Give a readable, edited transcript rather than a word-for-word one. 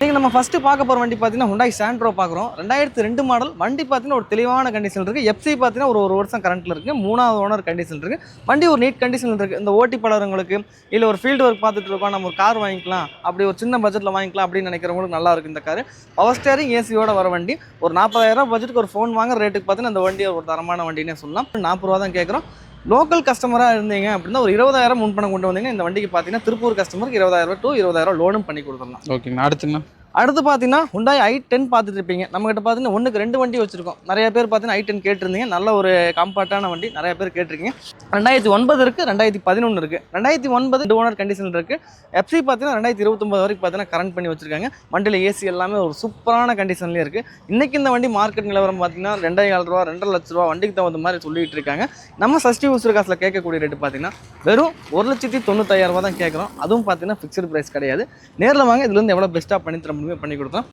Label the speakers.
Speaker 1: நீங்கள் நம்ம ஃபஸ்ட்டு பார்க்க போகிற வண்டி பார்த்தீங்கன்னா Hyundai Santro பார்க்குறோம். 2002 மாடல் வண்டி பார்த்தீங்கன்னா ஒரு தெளிவான கண்டிஷன் இருக்குது. எஃப்சி பார்த்தீங்கன்னா ஒரு வருஷம் கரண்ட்டில் இருக்குது. 3வது ஓனர் கண்டிஷன் இருக்குது. வண்டி ஒரு நீட் கண்டிஷன் இருக்குது. இந்த ஓட்டி பழகிறவங்களுக்கு இல்லை ஒரு ஃபீல்டு ஒர்க் பார்த்துட்டு இருக்கோம், நம்ம ஒரு கார் வாங்கிக்கலாம், அப்படி ஒரு சின்ன பட்ஜெட்டில் வாங்கிக்கலாம் அப்படின்னு நினைக்கிறவங்களுக்கு நல்லா இருக்குது இந்த கார். பவர் ஸ்டேரிங் ஏசியோட வர வண்டி. ஒரு 40,000 பட்ஜெட்டுக்கு ஒரு ஃபோன் வாங்குற ரேட்டுக்கு பார்த்தீங்கன்னா இந்த வண்டி ஒரு தரமான வண்டினே சொல்லலாம். 40 ரூபா தான் கேட்குறோம். லோக்கல் கஸ்டமராக இருந்தீங்க அப்படின்னா ஒரு 20,000 முன்பணம் கொண்டு வந்தீங்க இந்த வண்டிக்கு பார்த்தீங்கன்னா திருப்பூர் கஸ்டமருக்கு 20,000 to 20,000 லோனும் பண்ணி கொடுத்துடலாம்.
Speaker 2: ஓகேங்கண்ணா. அடுத்துங்கண்ணா
Speaker 1: அடுத்து பார்த்தீங்கன்னா Hyundai i10 பார்த்துட்டு இருப்பீங்க. நம்மகிட்ட பார்த்தீங்கன்னா ஒன்றுக்கு 2 வண்டி வச்சிருக்கோம். நிறைய பேர் பார்த்தீங்கன்னா i10 கேட்டிருந்தீங்க. நல்ல ஒரு காம்பாக்டான வண்டி நிறைய பேர் கேட்டிருக்கீங்க. 2009 இருக்குது, 2011 இருக்குது. 2009 ஓனர் கண்டிஷன் இருக்குது. எஃப்சி பார்த்தீங்கன்னா 2029 வரைக்கும் பார்த்தீங்கன்னா கரண்ட் பண்ணி வச்சிருக்காங்க. வண்டியில் ஏசி எல்லாமே ஒரு சூப்பரான கண்டிஷன்லேயே இருக்குது. இன்றைக்கி இந்த வண்டி மார்க்கெட் நிலவரம் பார்த்தீங்கன்னா 2,500 ரூபா 2.5 லட்ச ரூபா வண்டிக்கு தகுந்த மாதிரி சொல்லிட்டு இருக்காங்க. நம்ம சஷ்டி உசுறு காசில் கேட்கக்கூடிய ரேட்டு பார்த்தீங்கன்னா வெறும் 1,95,000 ரூபா தான் கேட்குறோம். அதுவும் பார்த்தீங்கன்னா ஃபிக்ஸ்டு ப்ரைஸ் கிடையாது. நேரில் வாங்க இதுலேருந்து எவ்வளோ பெஸ்ட்டாக பண்ணி தர முடியுமோ பண்ணி கொடுத்தோம்.